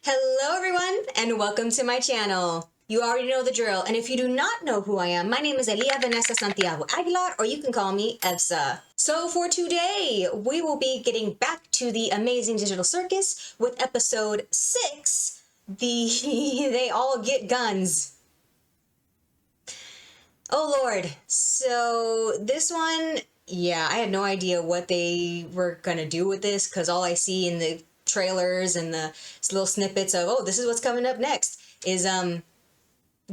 Hello everyone and welcome to my channel. You already know the drill, and if you do not know who I am, my name is Elia Vanessa Santiago Aguilar, or you can call me Evsa. So for today, we will be getting back to the amazing digital circus with episode 6, They All Get Guns. Oh Lord, so this one, yeah, I had no idea what they were gonna do with this, because all I see in the trailers and the little snippets of, oh, this is what's coming up next, is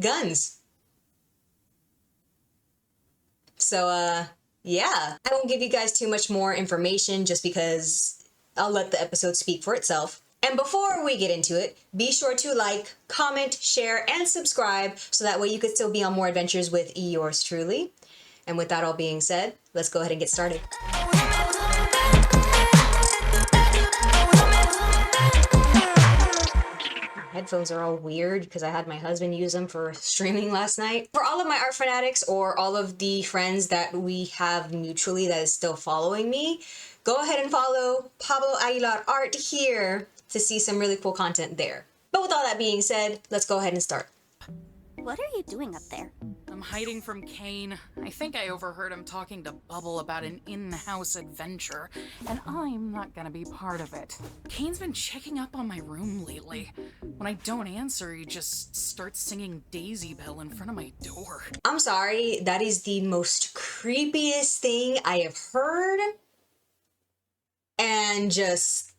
guns. So yeah, I won't give you guys too much more information just because I'll let the episode speak for itself. And before we get into it, be sure to like, comment, share, and subscribe so that way you could still be on more adventures with yours truly. And with that all being said, let's go ahead and get started. Headphones are all weird because I had my husband use them for streaming last night. For all of my art fanatics or all of the friends that we have mutually that is still following me, go ahead and follow Pablo Aguilar Art here to see some really cool content there. But with all that being said, let's go ahead and start. What are you doing up there? I'm hiding from Kane. I think I overheard him talking to Bubble about an in-house adventure, and I'm not gonna be part of it. Kane's been checking up on my room lately. When I don't answer, he just starts singing Daisy Bell in front of my door. I'm sorry, that is the most creepiest thing I have heard. And just...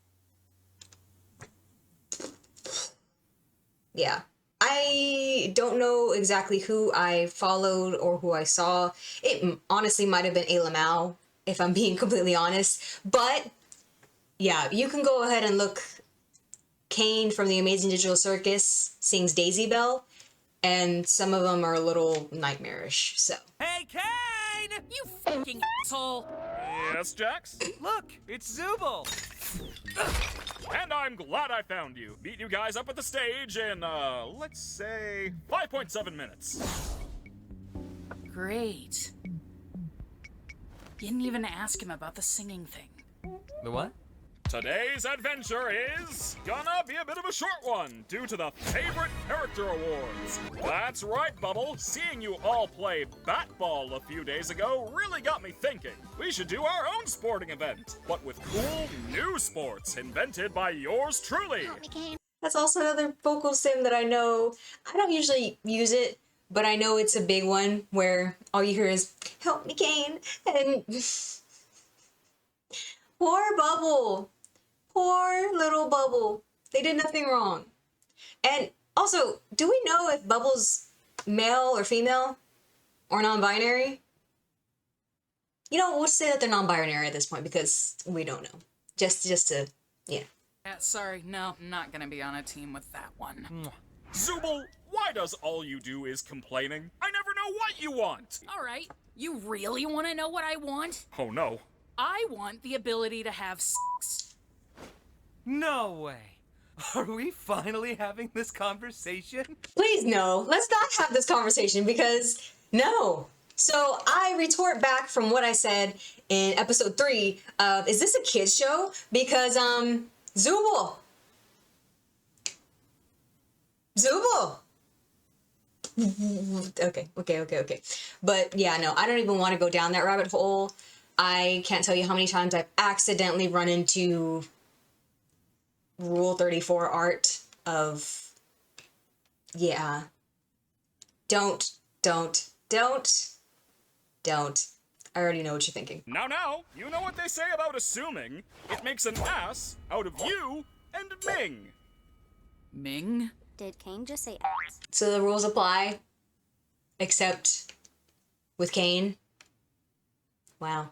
yeah. I don't know exactly who I followed or who I saw. It honestly might have been Ayla Mao, if I'm being completely honest. But yeah, you can go ahead and look. Kane from the Amazing Digital Circus sings Daisy Bell, and some of them are a little nightmarish, so. Hey, Kane! You fucking asshole! Yes, Jax? Look, it's Zubul! And I'm glad I found you. Meet you guys up at the stage in, let's say, 5.7 minutes. Great. Didn't even ask him about the singing thing. The what? Today's adventure is gonna be a bit of a short one due to the Favorite Character Awards. That's right, Bubble. Seeing you all play bat-ball a few days ago really got me thinking. We should do our own sporting event, but with cool new sports invented by yours truly. That's also another vocal sim that I know. I don't usually use it, but I know it's a big one where all you hear is, "Help me, Kane," and poor Bubble. Poor little Bubble. They did nothing wrong. And also, do we know if Bubble's male or female or non-binary? You know, we'll say that they're non-binary at this point because we don't know. Just to, yeah. Yeah, sorry, no, I'm not gonna be on a team with that one. Zubul, why does all you do is complaining? I never know what you want. Alright, you really wanna know what I want? Oh no. I want the ability to have sex. No way. Are we finally having this conversation? Please no, let's not have this conversation because no. So I retort back from what I said in episode 3 of, is this a kid's show? Because, Zubul. Okay. But yeah, no, I don't even want to go down that rabbit hole. I can't tell you how many times I've accidentally run into Rule 34 art of, yeah, don't. I already know what you're thinking. Now, you know what they say about assuming. It makes an ass out of you and Ming. Ming? Did Kane just say ass? So the rules apply, except with Kane. Wow.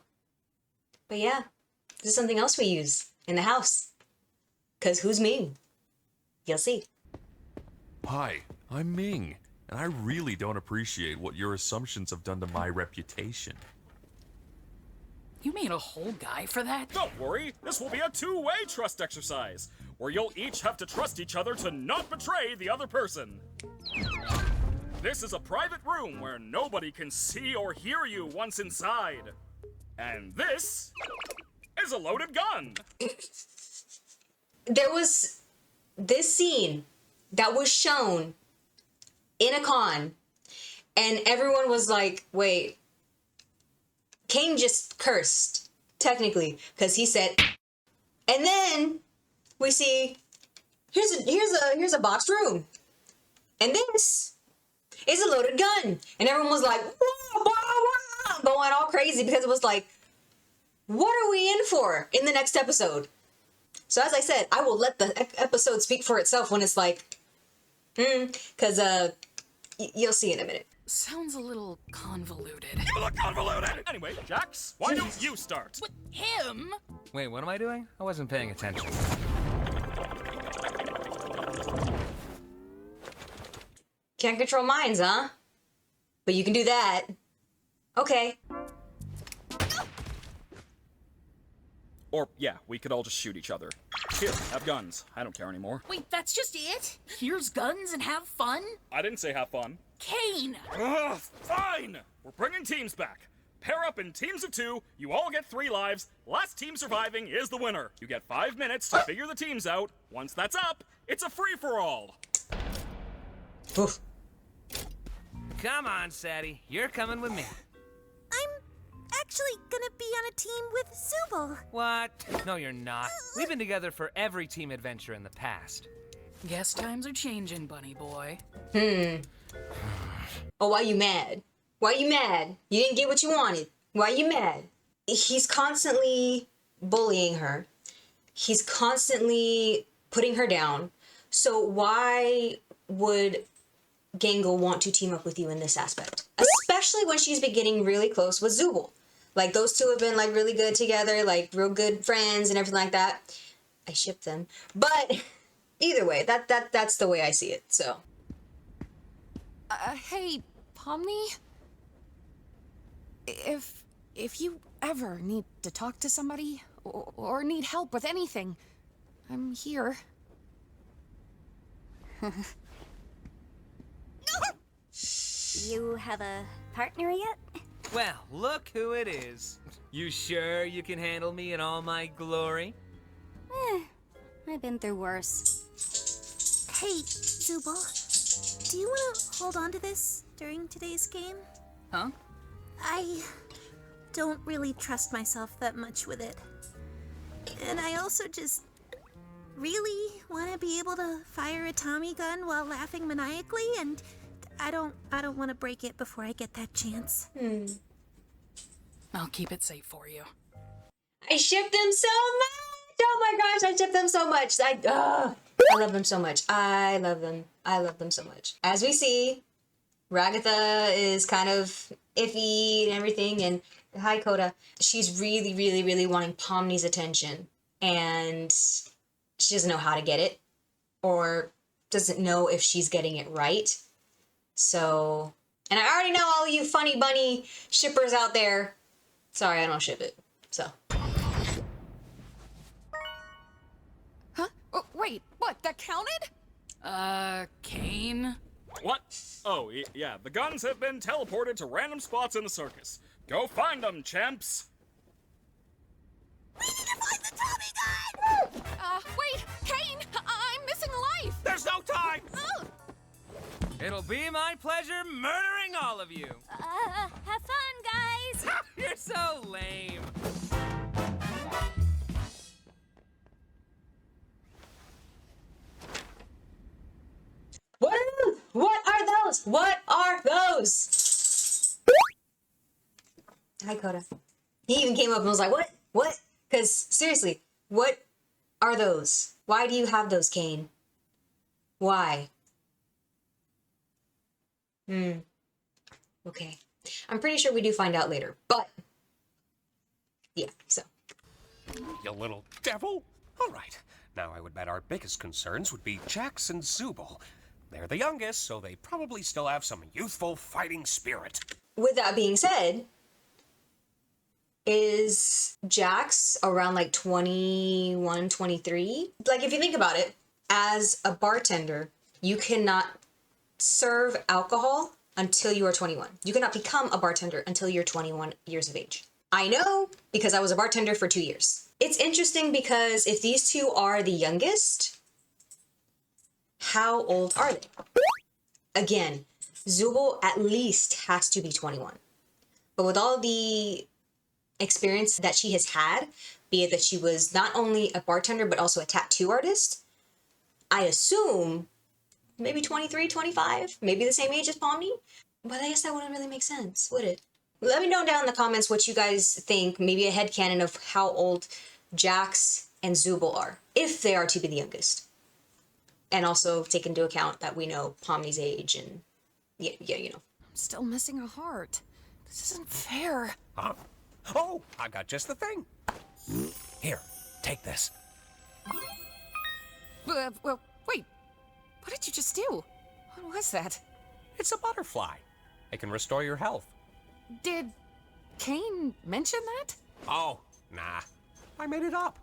But yeah, this is something else we use in the house. Because who's Ming? You'll see. Hi, I'm Ming, and I really don't appreciate what your assumptions have done to my reputation. You made a whole guy for that? Don't worry, this will be a two-way trust exercise, where you'll each have to trust each other to not betray the other person. This is a private room where nobody can see or hear you once inside. And this is a loaded gun. There was this scene that was shown in a con, and everyone was like, wait, Cain just cursed, technically, because he said, and then we see, here's a boxed room, and this is a loaded gun, and everyone was like, whoa, whoa, whoa, going all crazy, because it was like, what are we in for in the next episode? So as I said, I will let the episode speak for itself when it's like, because you'll see in a minute. Sounds a little convoluted. You look convoluted! Anyway, Jax, why don't you start? With him? Wait, what am I doing? I wasn't paying attention. Can't control minds, huh? But you can do that. Okay. Or, yeah, we could all just shoot each other. Here, have guns. I don't care anymore. Wait, that's just it? Here's guns and have fun? I didn't say have fun. Cain! Ugh, fine! We're bringing teams back. Pair up in teams of 2, you all get 3 lives, last team surviving is the winner. You get 5 minutes to figure the teams out. Once that's up, it's a free-for-all. Oof. Come on, Sadie. You're coming with me. I'm actually gonna be on a team with Zubul. What? No, you're not. We've been together for every team adventure in the past. Guess times are changing, bunny boy. Oh, why you mad? Why you mad? You didn't get what you wanted. Why you mad? He's constantly bullying her. He's constantly putting her down. So why would Gangle want to team up with you in this aspect? Especially when she's been getting really close with Zubul. Like, those two have been, like, really good together, like, real good friends and everything like that. I ship them. But either way, that's the way I see it, so. Hey, Pomni? If you ever need to talk to somebody, or need help with anything, I'm here. You have a partner yet? Well, look who it is. You sure you can handle me in all my glory? I've been through worse. Hey, Zubul, do you want to hold on to this during today's game? Huh? I don't really trust myself that much with it. And I also just really want to be able to fire a Tommy gun while laughing maniacally, and I don't want to break it before I get that chance. I'll keep it safe for you. I ship them so much! Oh my gosh, I ship them so much. I love them so much. I love them. I love them so much. As we see, Ragatha is kind of iffy and everything, and hi Coda. She's really, really, really wanting Pomni's attention, and she doesn't know how to get it, or doesn't know if she's getting it right. So, and I already know all you funny bunny shippers out there. Sorry, I don't ship it. So. Huh? Oh, wait, what? That counted? Cain? What? Oh, yeah, the guns have been teleported to random spots in the circus. Go find them, champs! We need to find the Tommy gun! Wait, Cain! I'm missing a life! There's no time! It'll be my pleasure murdering all of you. Have fun, guys! You're so lame. What are those? What are those? What are those? Hi, Coda. He even came up and was like, what? What? Because, seriously, what are those? Why do you have those, Cain? Why? Okay. I'm pretty sure we do find out later, but yeah, so. You little devil. All right. Now I would bet our biggest concerns would be Jax and Zubul. They're the youngest, so they probably still have some youthful fighting spirit. With that being said, is Jax around like 21, 23? Like, if you think about it, as a bartender, you cannot serve alcohol until you are 21. You cannot become a bartender until you're 21 years of age. I know because I was a bartender for 2 years. It's interesting because if these two are the youngest, how old are they? Again, Zubul at least has to be 21. But with all the experience that she has had, be it that she was not only a bartender but also a tattoo artist, I assume maybe 23, 25, maybe the same age as Pomni. But I guess that wouldn't really make sense, would it? Let me know down in the comments what you guys think, maybe a headcanon of how old Jax and Zubul are, if they are to be the youngest. And also take into account that we know Pomni's age and yeah, you know. I'm still missing a heart. This isn't fair. Huh? Oh, I've got just the thing. Here, take this. Well, wait. What did you just do? What was that? It's a butterfly. It can restore your health. Did Kane mention that? Oh, nah. I made it up.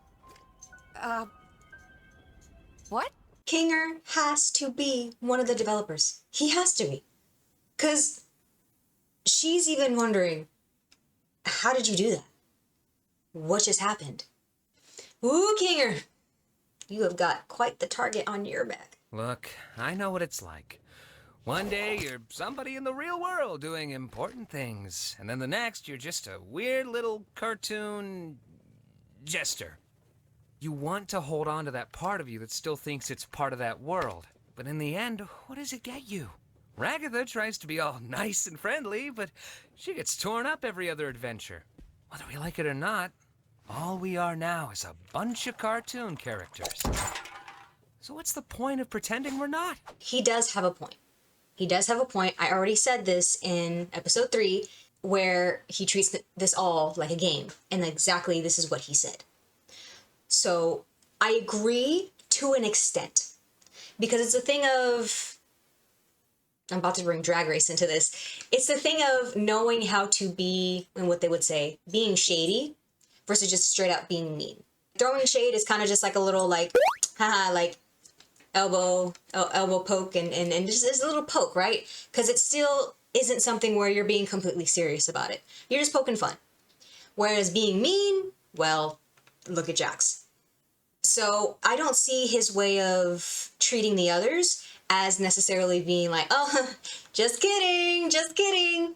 What? Kinger has to be one of the developers. He has to be. Because she's even wondering, how did you do that? What just happened? Ooh, Kinger, you have got quite the target on your back. Look, I know what it's like. One day you're somebody in the real world doing important things, and then the next you're just a weird little cartoon jester. You want to hold on to that part of you that still thinks it's part of that world, but in the end, what does it get you? Ragatha tries to be all nice and friendly, but she gets torn up every other adventure. Whether we like it or not, all we are now is a bunch of cartoon characters. So what's the point of pretending we're not? He does have a point. He does have a point. I already said this in episode 3, where he treats this all like a game. And exactly this is what he said. So I agree to an extent. Because it's a thing of... I'm about to bring Drag Race into this. It's the thing of knowing how to be, and what they would say, being shady versus just straight up being mean. Throwing shade is kind of just like a little like, haha, like elbow poke and just a little poke, right? Because it still isn't something where you're being completely serious about it. You're just poking fun. Whereas being mean, well, look at Jax. So I don't see his way of treating the others as necessarily being like, oh, just kidding, just kidding.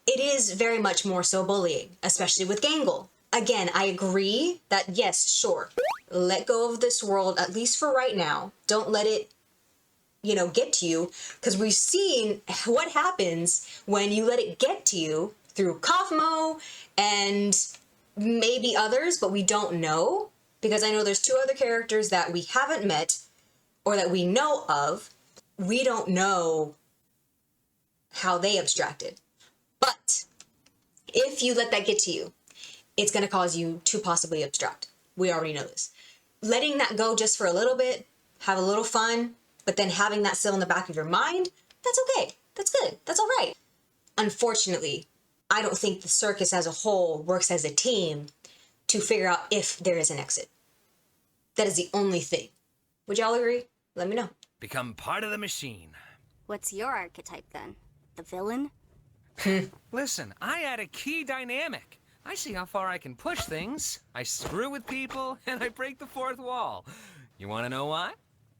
It is very much more so bullying, especially with Gangle. Again, I agree that yes, sure, let go of this world, at least for right now. Don't let it, get to you, because we've seen what happens when you let it get to you through Kaufmo and maybe others, but we don't know, because I know there's 2 other characters that we haven't met or that we know of. We don't know how they abstracted. But if you let that get to you, it's going to cause you to possibly abstract. We already know this. Letting that go just for a little bit, have a little fun, but then having that still in the back of your mind, that's okay. That's good. That's all right. Unfortunately, I don't think the circus as a whole works as a team to figure out if there is an exit. That is the only thing. Would y'all agree? Let me know. Become part of the machine. What's your archetype then? The villain? Listen, I add a key dynamic. I see how far I can push things. I screw with people, and I break the 4th wall. You want to know why?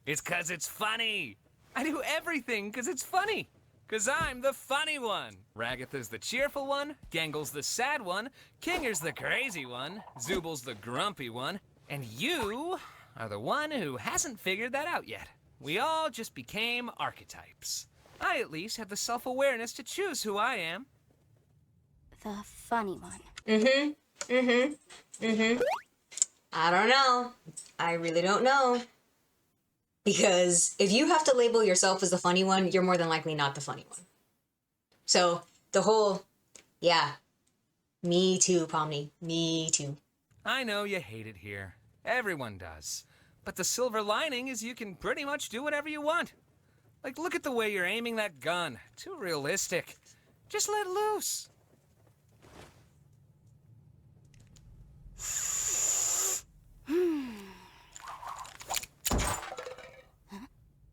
It's 'cause it's funny. I do everything 'cause it's funny. 'Cause I'm the funny one. Ragatha's the cheerful one. Gangle's the sad one. Kinger's the crazy one. Zubul's the grumpy one. And you are the one who hasn't figured that out yet. We all just became archetypes. I at least have the self-awareness to choose who I am. The funny one. I don't know. I really don't know. Because if you have to label yourself as the funny one, you're more than likely not the funny one. So the whole, yeah, me too, Pomni, me too. I know you hate it here. Everyone does. But the silver lining is you can pretty much do whatever you want. Like, look at the way you're aiming that gun. Too realistic. Just let loose.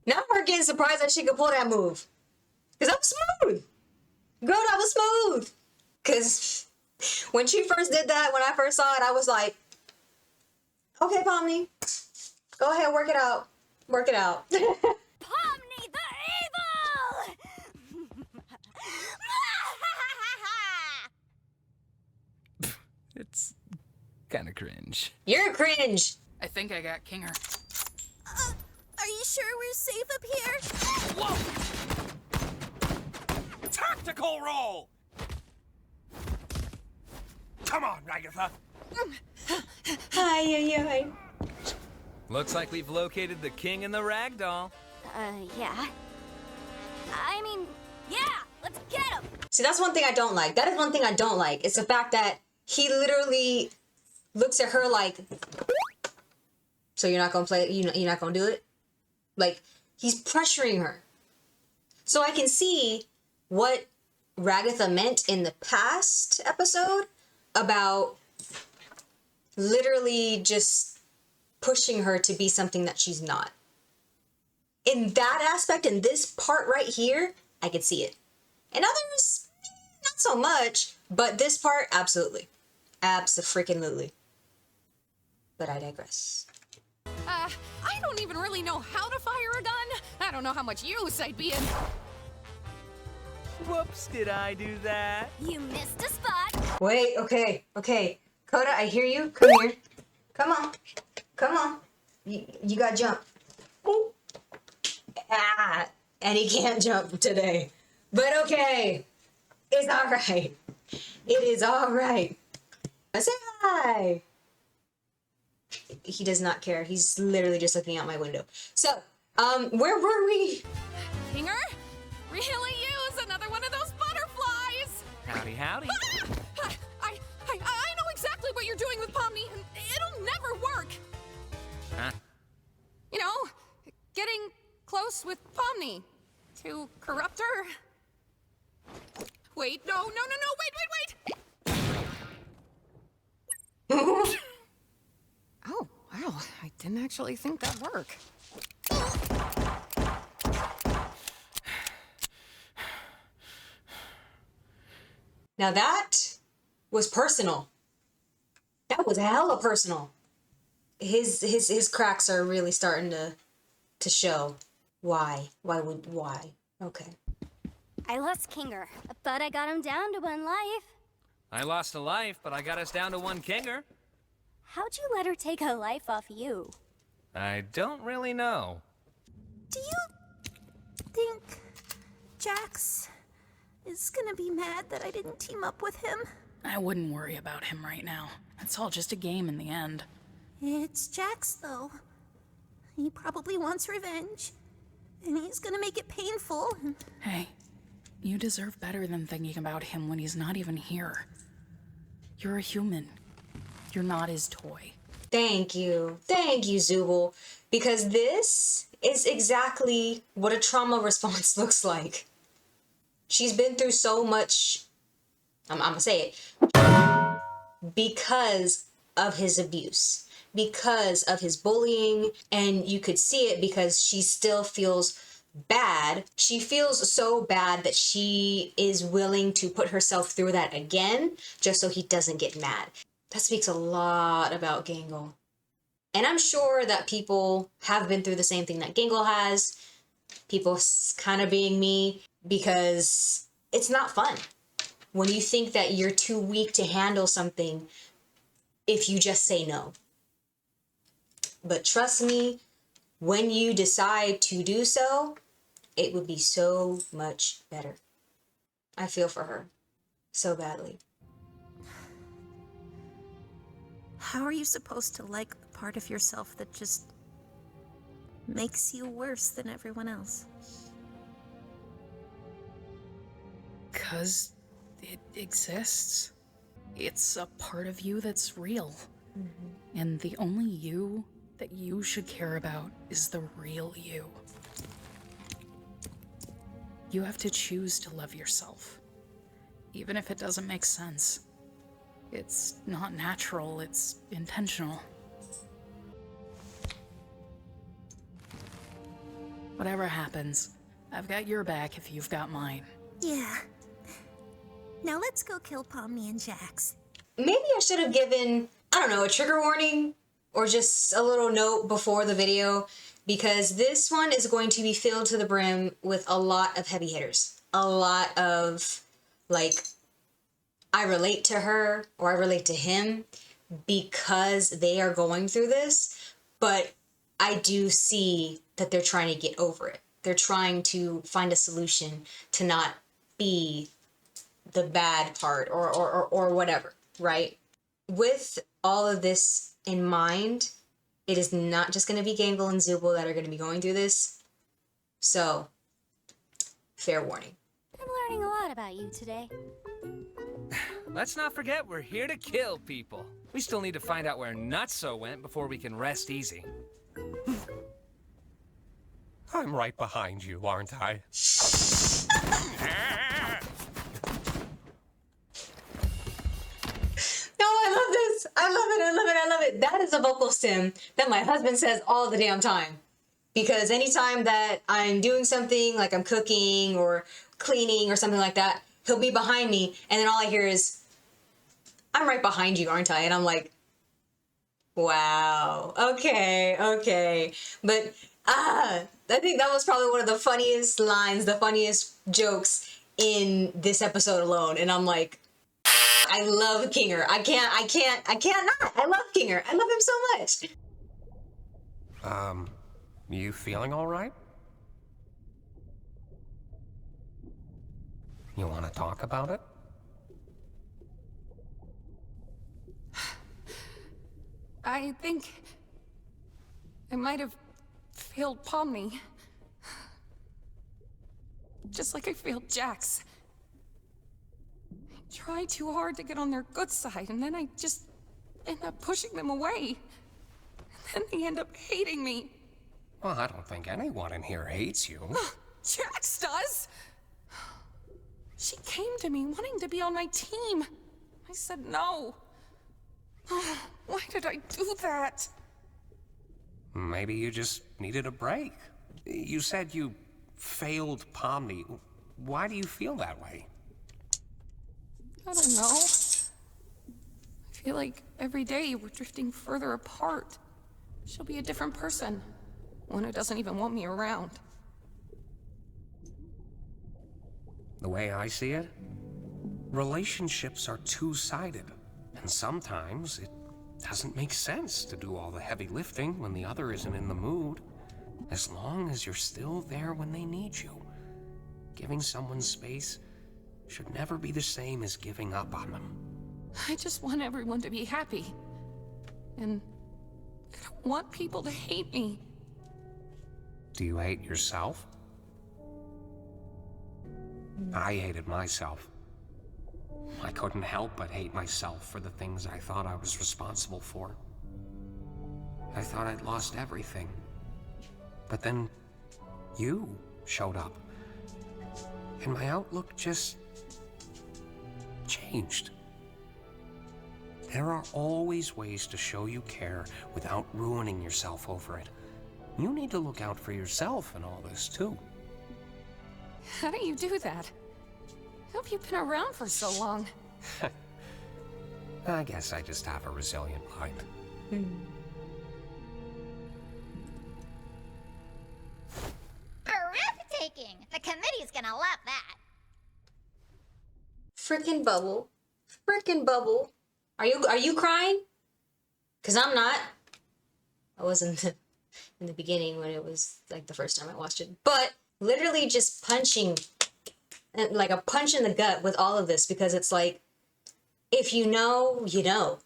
Now we're getting surprised that she could pull that move. Because that was smooth. Girl, that was smooth. Because when she first did that, when I first saw it, I was like, okay, Pomni, go ahead, work it out. Work it out. Pomni! kind of cringe. You're cringe. I think I got Kinger. Are you sure we're safe up here? Whoa! Tactical roll! Come on, Ragatha. Hi. Looks like we've located the king and the ragdoll. Yeah. I mean, yeah, let's get him! See, that's one thing I don't like. That is one thing I don't like. It's the fact that he literally looks at her like, so you're not gonna play, you're not gonna do it? Like, he's pressuring her. So I can see what Ragatha meant in the past episode about literally just pushing her to be something that she's not. In that aspect, in this part right here, I could see it. In others, not so much, but this part, absolutely. Abso-freaking-lutely. But I digress. I don't even really know how to fire a gun. I don't know how much use I'd be in. Whoops, did I do that? You missed a spot. Wait, okay. Coda, I hear you. Come here. Come on. You got jump. Ooh. Ah, and he can't jump today. But okay. It's alright. It is alright. Say hi. He does not care. He's literally just looking out my window. So, where were we? Kinger? Really use another one of those butterflies! Howdy. I know exactly what you're doing with Pomni, and it'll never work! Huh? You know, getting close with Pomni to corrupt her. Wait, no, wait! Oh, wow, I didn't actually think that'd work. Now that was personal. That was hella personal. His cracks are really starting to show. Why? Okay. I lost Kinger, but I got him down to 1 life. I lost a life, but I got us down to 1 kinger. How'd you let her take a life off you? I don't really know. Do you think Jax is gonna be mad that I didn't team up with him? I wouldn't worry about him right now. It's all just a game in the end. It's Jax, though. He probably wants revenge, and he's gonna make it painful. Hey, you deserve better than thinking about him when he's not even here. You're a human. You're not his toy. Thank you, Zubul, because this is exactly what a trauma response looks like. She's been through so much, I'm gonna say it, because of his abuse, because of his bullying, and you could see it because she still feels bad. She feels so bad that she is willing to put herself through that again just so he doesn't get mad. That speaks a lot about Gangle. And I'm sure that people have been through the same thing that Gangle has. People kind of being me, because it's not fun when you think that you're too weak to handle something if you just say no. But trust me, when you decide to do so, it would be so much better. I feel for her so badly. How are you supposed to like the part of yourself that just makes you worse than everyone else? 'Cause it exists. It's a part of you that's real. Mm-hmm. And the only you that you should care about is the real you. You have to choose to love yourself, even if it doesn't make sense. It's not natural, it's intentional. Whatever happens, I've got your back if you've got mine. Yeah. Now let's go kill Pomni and Jax. Maybe I should have given, I don't know, a trigger warning or just a little note before the video, because this one is going to be filled to the brim with a lot of heavy hitters. A lot of, like, I relate to her or I relate to him because they are going through this, but I do see that they're trying to get over it. They're trying to find a solution to not be the bad part or whatever, right? With all of this in mind, it is not just going to be Gangle and Zubul that are going to be going through this. So, fair warning. I'm learning a lot about you today. Let's not forget we're here to kill people. We still need to find out where Nutso went before we can rest easy. I'm right behind you, aren't I? No, I love this. I love it. I love it. I love it. That is a vocal stim that my husband says all the damn time. Because anytime that I'm doing something, like I'm cooking or cleaning or something like that, he'll be behind me, and then all I hear is, I'm right behind you, aren't I? And I'm like, wow, okay. But, I think that was probably one of the funniest lines, the funniest jokes in this episode alone. And I'm like, I love Kinger. I can't not. I love Kinger. I love him so much. You feeling all right? You want to talk about it? I think I might have failed Pomni. Just like I failed Jax. I try too hard to get on their good side, and then I just end up pushing them away. And then they end up hating me. Well, I don't think anyone in here hates you. Jax does! She came to me wanting to be on my team. I said no. Why did I do that? Maybe you just needed a break. You said you failed Pomni. Why do you feel that way? I don't know. I feel like every day we're drifting further apart. She'll be a different person. One who doesn't even want me around. The way I see it, relationships are two-sided. And sometimes it doesn't make sense to do all the heavy lifting when the other isn't in the mood. As long as you're still there when they need you. Giving someone space should never be the same as giving up on them. I just want everyone to be happy. And I don't want people to hate me. Do you hate yourself? I hated myself. I couldn't help but hate myself for the things I thought I was responsible for. I thought I'd lost everything. But then you showed up. And my outlook just changed. There are always ways to show you care without ruining yourself over it. You need to look out for yourself in all this, too. How do you do that? How have you been around for so long? I guess I just have a resilient mind. Breathtaking! The committee's gonna love that. Frickin' Bubble. Frickin' Bubble. Are you crying? Cause I'm not. I wasn't in the beginning when it was like the first time I watched it. But literally just punching, like a punch in the gut with all of this, because it's like, if you know, you know,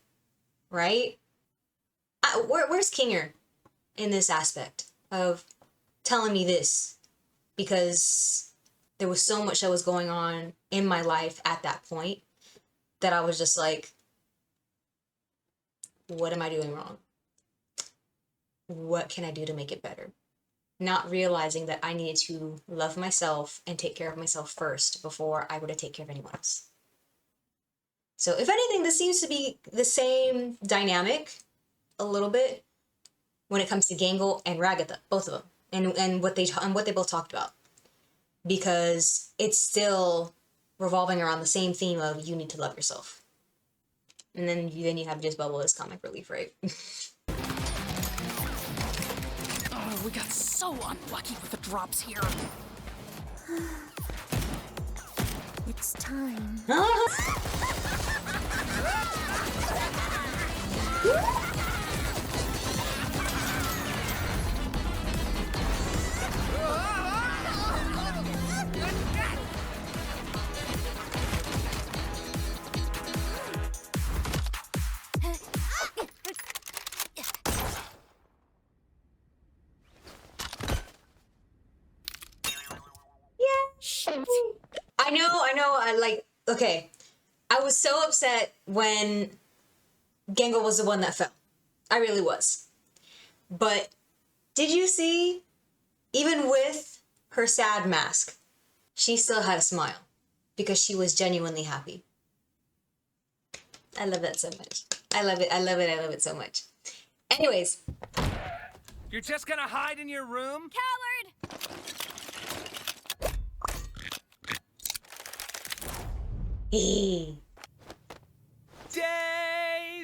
right? Where's Kinger in this aspect of telling me this? Because there was so much that was going on in my life at that point that I was just like, what am I doing wrong? What can I do to make it better? Not realizing that I needed to love myself and take care of myself first before I were to take care of anyone else. So if anything, this seems to be the same dynamic a little bit when it comes to Gangle and Ragatha, both of them, and what they both talked about, because it's still revolving around the same theme of you need to love yourself. And then you have just Bubble as comic relief, right? Oh, we got so unlucky with the drops here. It's time. I like, okay. I was so upset when Gengo was the one that fell. I really was. But did you see, even with her sad mask, she still had a smile because she was genuinely happy. I love that so much. I love it. I love it. I love it so much. Anyways. You're just gonna hide in your room? Coward!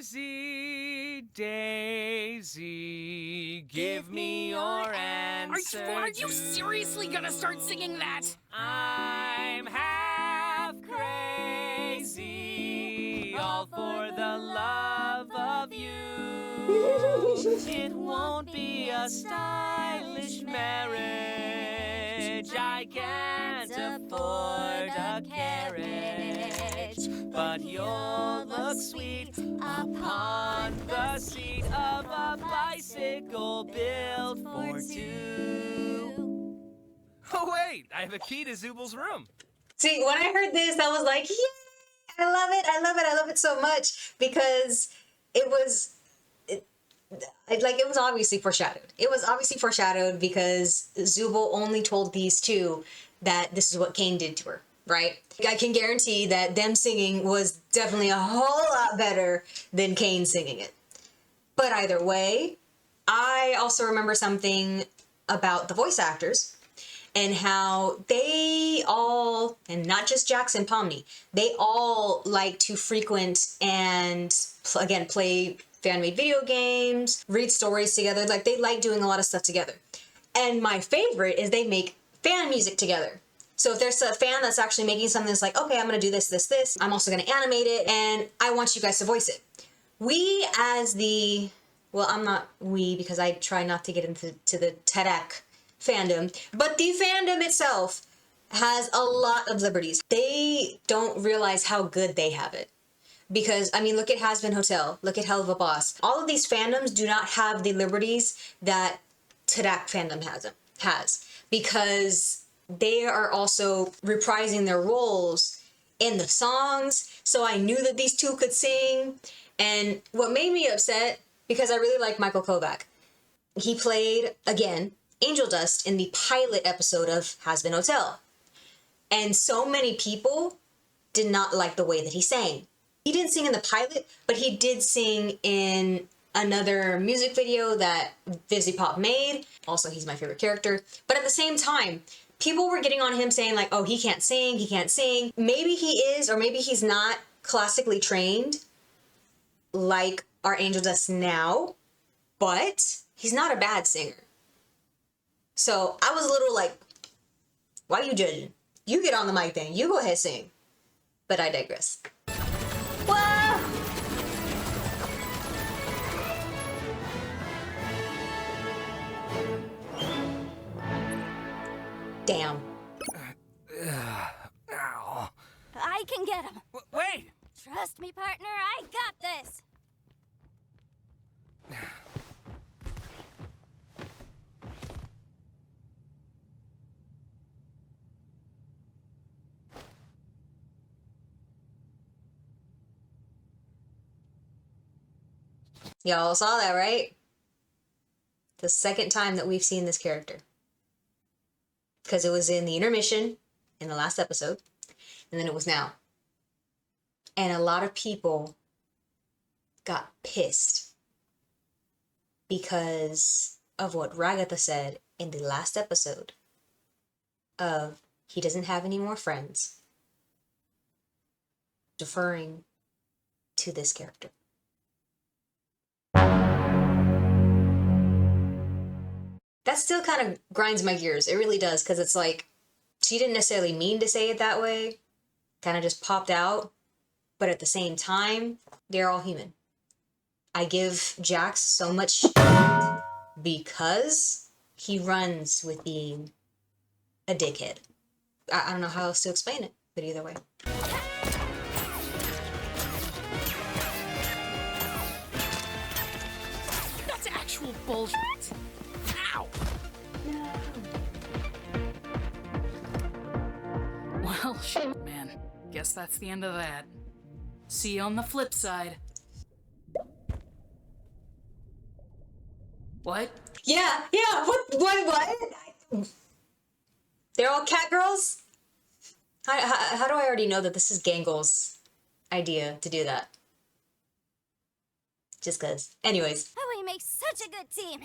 Daisy, Daisy, give me your answer. Are you seriously gonna start singing that? I'm half crazy, all for the love of you. It won't be a stylish marriage. I can't afford a carriage, but you'll look sweet upon the seat of a bicycle built for two. Oh wait, I have a key to Zubal's room. See, when I heard this, I was like, yeah, I love it. I love it. I love it so much because it was obviously foreshadowed. It was obviously foreshadowed because Zubal only told these two that this is what Cain did to her, right? I can guarantee that them singing was definitely a whole lot better than Cain singing it. But either way, I also remember something about the voice actors and how they all, and not just Jackson Pomney, they all like to frequent and, again, play fan-made video games, read stories together. Like, they like doing a lot of stuff together. And my favorite is they make fan music together. So if there's a fan that's actually making something that's like, okay, I'm going to do this, this, this. I'm also going to animate it, and I want you guys to voice it. We as the, well, I'm not we because I try not to get into the TEDx fandom, but the fandom itself has a lot of liberties. They don't realize how good they have it. Because, I mean, look at Has Been Hotel, look at Hell of a Boss. All of these fandoms do not have the liberties that TEDx fandom has. Because they are also reprising their roles in the songs. So I knew that these two could sing. And what made me upset, because I really like Michael Kovac, he played, again, Angel Dust in the pilot episode of Has Been Hotel. And so many people did not like the way that he sang. He didn't sing in the pilot, but he did sing in another music video that Vizzy Pop made. Also, he's my favorite character. But at the same time, people were getting on him saying like, oh, he can't sing, he can't sing. Maybe he is, or maybe he's not classically trained like our Angel Dust now, but he's not a bad singer. So I was a little like, why are you judging? You get on the mic then, you go ahead sing. But I digress. Whoa! Damn. Ow. I can get him. Wait! Trust me, partner, I got this. Y'all saw that, right? The second time that we've seen this character. Because it was in the intermission in the last episode, and then it was now. And a lot of people got pissed because of what Ragatha said in the last episode of he doesn't have any more friends, deferring to this character. That still kind of grinds my gears. It really does, because it's like, she didn't necessarily mean to say it that way. Kind of just popped out. But at the same time, they're all human. I give Jax so much because he runs with being a dickhead. I don't know how else to explain it, but either way. That's actual bullshit. Ow! No. Well, shit, man. Guess that's the end of that. See you on the flip side. What? Yeah, what? They're all cat girls? How do I already know that this is Gangle's idea to do that? Just cause. Anyways. Oh, we make such a good team.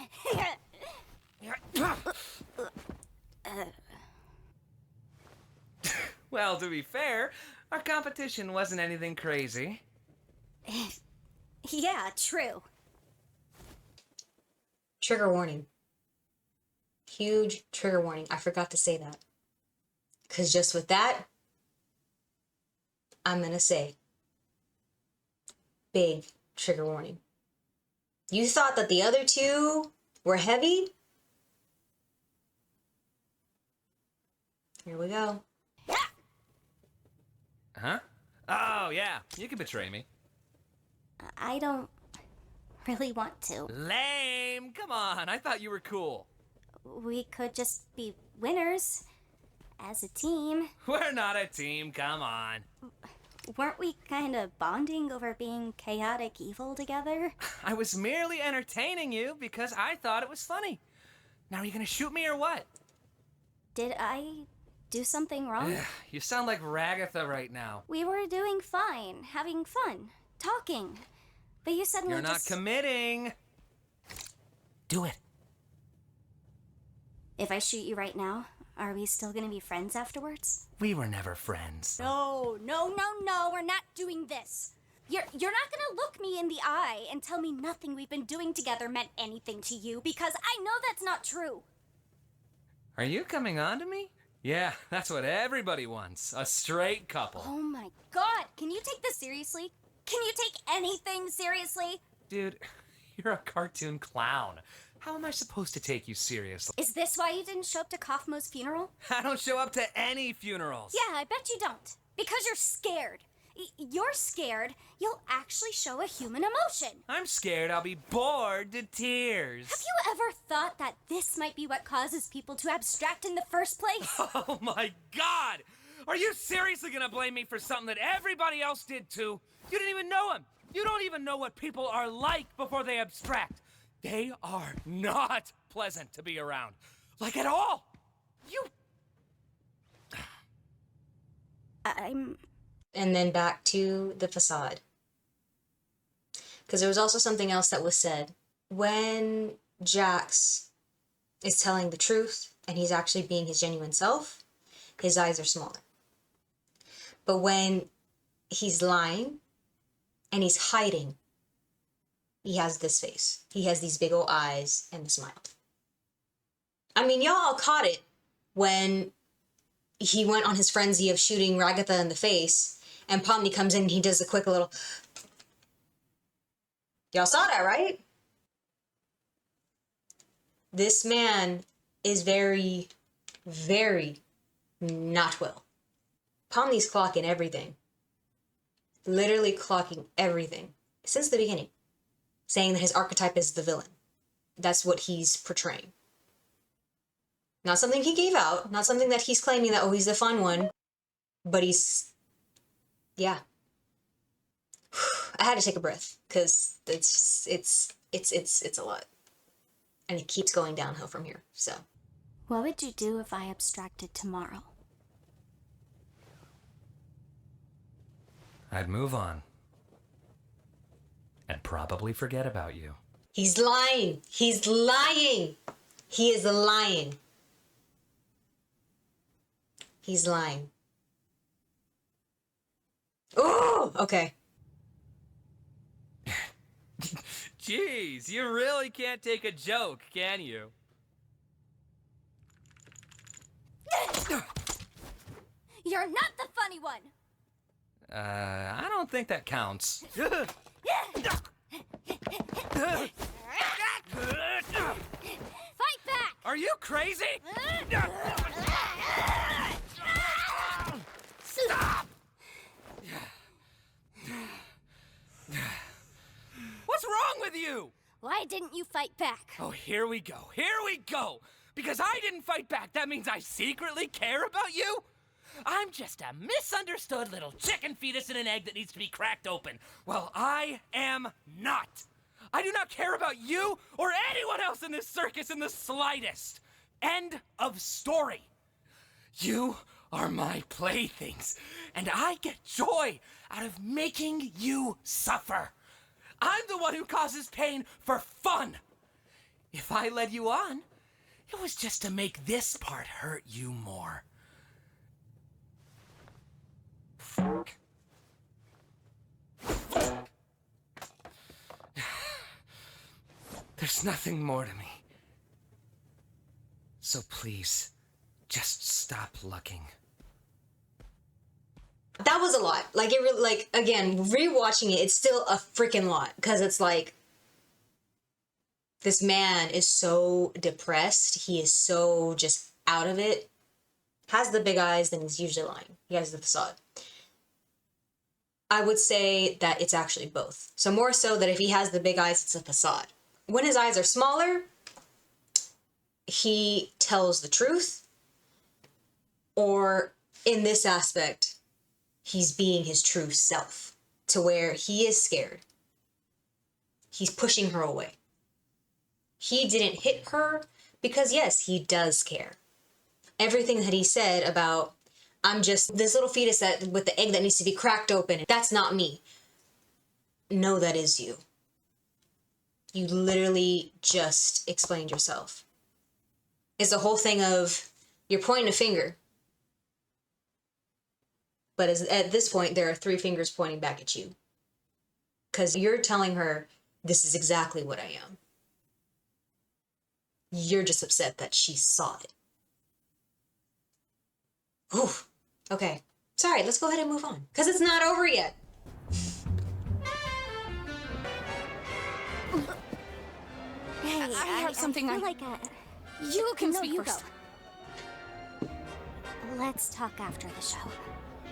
Well, to be fair, our competition wasn't anything crazy. Yeah, true. Trigger warning. Huge trigger warning. I forgot to say that. Because just with that, I'm going to say big trigger warning. You thought that the other two were heavy? Here we go. Huh? Oh, yeah. You can betray me. I don't really want to. Lame! Come on, I thought you were cool. We could just be winners as a team. We're not a team, come on. Weren't we kind of bonding over being chaotic evil together? I was merely entertaining you because I thought it was funny. Now are you gonna shoot me or what? Did I do something wrong? You sound like Ragatha right now. We were doing fine, having fun, talking. But you suddenly You're not committing. Do it. If I shoot you right now, are we still gonna be friends afterwards? We were never friends. No, we're not doing this. You're not gonna look me in the eye and tell me nothing we've been doing together meant anything to you, because I know that's not true. Are you coming on to me? Yeah, that's what everybody wants. A straight couple. Oh my god, can you take this seriously? Can you take anything seriously? Dude, you're a cartoon clown. How am I supposed to take you seriously? Is this why you didn't show up to Kaufmo's funeral? I don't show up to any funerals. Yeah, I bet you don't. Because you're scared. You're scared you'll actually show a human emotion. I'm scared I'll be bored to tears. Have you ever thought that this might be what causes people to abstract in the first place? Oh my god! Are you seriously gonna blame me for something that everybody else did too? You didn't even know him. You don't even know what people are like before they abstract. They are not pleasant to be around. Like at all. You... And then back to the facade. Because there was also something else that was said. When Jax is telling the truth and he's actually being his genuine self, his eyes are smaller. But when he's lying and he's hiding, he has this face. He has these big old eyes and a smile. I mean, y'all all caught it when he went on his frenzy of shooting Ragatha in the face, and Pomni comes in and he does a quick little... Y'all saw that, right? This man is very, very not well. Pomni's clocking everything. Literally clocking everything. Since the beginning. Saying that his archetype is the villain. That's what he's portraying. Not something he gave out. Not something that he's claiming that, oh, he's the fun one. But he's... Yeah. I had to take a breath. Because it's a lot. And it keeps going downhill from here, so. What would you do if I abstracted tomorrow? I'd move on. And probably forget about you. He's lying. He's lying. He is lying. He's lying. Oh, okay. Jeez, you really can't take a joke, can you? You're not the funny one! I don't think that counts. Fight back! Are you crazy? Stop! What's wrong with you? Why didn't you fight back? Oh, here we go. Here we go. Because I didn't fight back, that means I secretly care about you? I'm just a misunderstood little chicken fetus in an egg that needs to be cracked open. Well, I am not. I do not care about you or anyone else in this circus in the slightest. End of story. You are my playthings, and I get joy out of making you suffer. I'm the one who causes pain for fun. If I led you on, it was just to make this part hurt you more. Fuck. There's nothing more to me. So please, just stop looking. That was a lot. Like, it really, like, again, rewatching it, it's still a freaking lot. Because it's like, this man is so depressed. He is so just out of it. Has the big eyes, then he's usually lying. He has the facade. I would say that it's actually both. So more so that if he has the big eyes, it's a facade. When his eyes are smaller, he tells the truth. Or in this aspect, he's being his true self, to where he is scared. He's pushing her away. He didn't hit her because, yes, he does care. Everything that he said about, I'm just this little fetus that with the egg that needs to be cracked open, that's not me. No, that is you. You literally just explained yourself. It's the whole thing of, you're pointing a finger. But at this point, there are 3 fingers pointing back at you. Because you're telling her, this is exactly what I am. You're just upset that she saw it. Whew. Okay. Sorry, let's go ahead and move on. Because it's not over yet. Hey, I have something I feel like You can no, speak you first. Go. Let's talk after the show.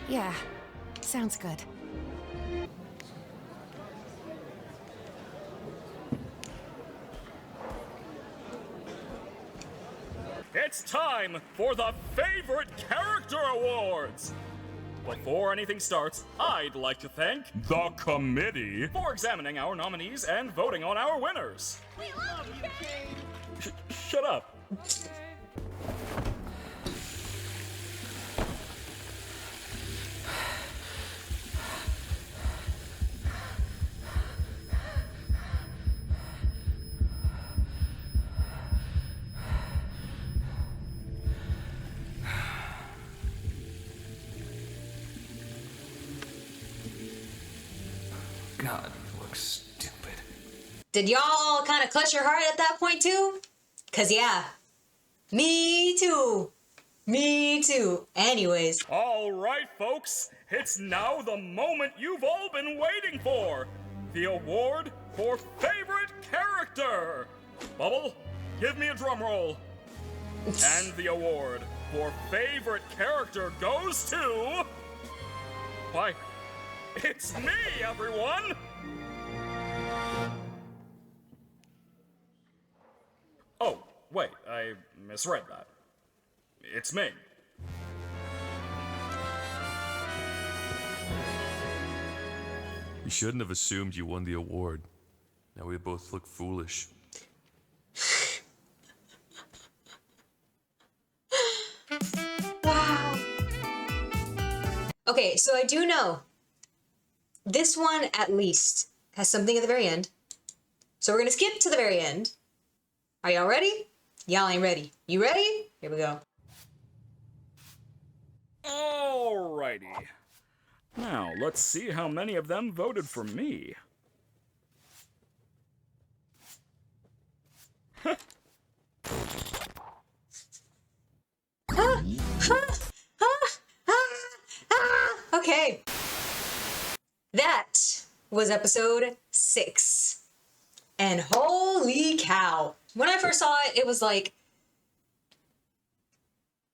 Yeah, sounds good. It's time for the Favorite Character Awards! Before anything starts, I'd like to thank the committee for examining our nominees and voting on our winners. We love you, Kane! Shut up. God, you look stupid. Did y'all kind of clutch your heart at that point too? Cause yeah, me too. Me too. Anyways. All right, folks, it's now the moment you've all been waiting for. The award for Favorite Character. Bubble, give me a drum roll. And the award for Favorite Character goes to... Why, it's me, everyone! Oh, wait, I misread that. It's me. You shouldn't have assumed you won the award. Now we both look foolish. Wow. Okay, so I do know this one at least has something at the very end. So we're gonna skip to the very end. Are y'all ready? Y'all ain't ready. You ready? Here we go. Alrighty. Now, let's see how many of them voted for me. Okay. That was episode 6. And holy cow. When I first saw it, it was like,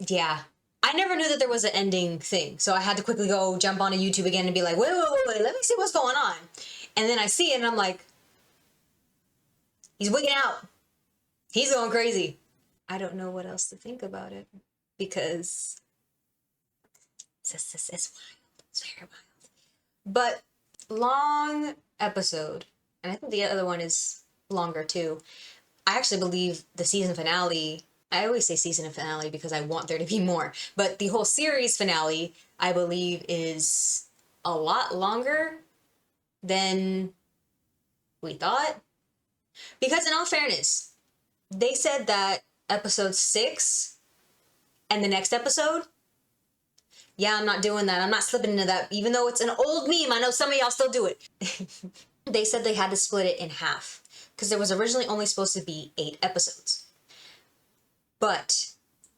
yeah. I never knew that there was an ending thing. So I had to quickly go jump onto YouTube again and be like, wait, let me see what's going on. And then I see it and I'm like, he's wigging out. He's going crazy. I don't know what else to think about it because it's wild. It's very wild. But long episode, and I think the other one is longer too. I actually believe the season finale, I always say season finale because I want there to be more, but the whole series finale, I believe, is a lot longer than we thought. Because in all fairness, they said that episode 6 and the next episode, yeah, I'm not doing that. I'm not slipping into that. Even though it's an old meme, I know some of y'all still do it. They said they had to split it in half because there was originally only supposed to be 8 episodes. But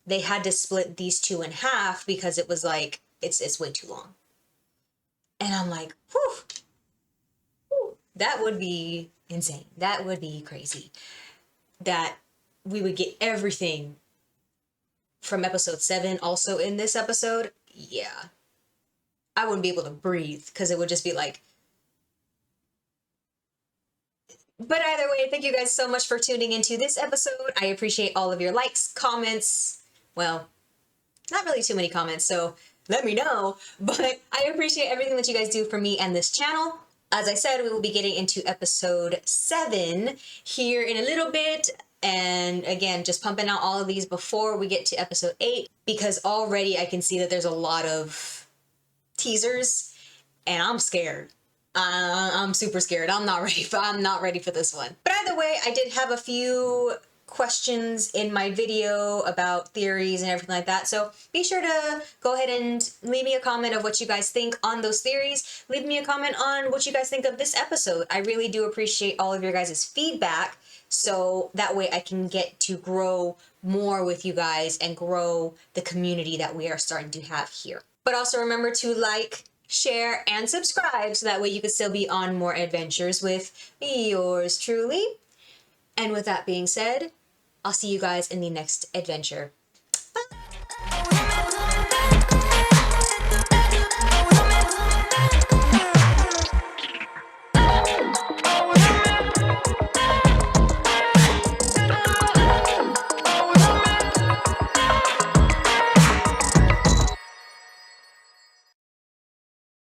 they had to split these 2 in half because it was like, it's way too long. And I'm like, whew, that would be insane. That would be crazy. That we would get everything from episode 7 also in this episode. Yeah. I wouldn't be able to breathe because it would just be like. But either way, thank you guys so much for tuning into this episode. I appreciate all of your likes, comments. Well, not really too many comments, so let me know. But I appreciate everything that you guys do for me and this channel. As I said, we will be getting into episode 7 here in a little bit. And again, just pumping out all of these before we get to episode 8, because already I can see that there's a lot of teasers and I'm scared. I'm super scared. I'm not ready for this one. But either way, I did have a few questions in my video about theories and everything like that. So be sure to go ahead and leave me a comment of what you guys think on those theories. Leave me a comment on what you guys think of this episode. I really do appreciate all of your guys' feedback. So that way I can get to grow more with you guys and grow the community that we are starting to have here. But also remember to like, share, and subscribe so that way you can still be on more adventures with yours truly. And with that being said, I'll see you guys in the next adventure.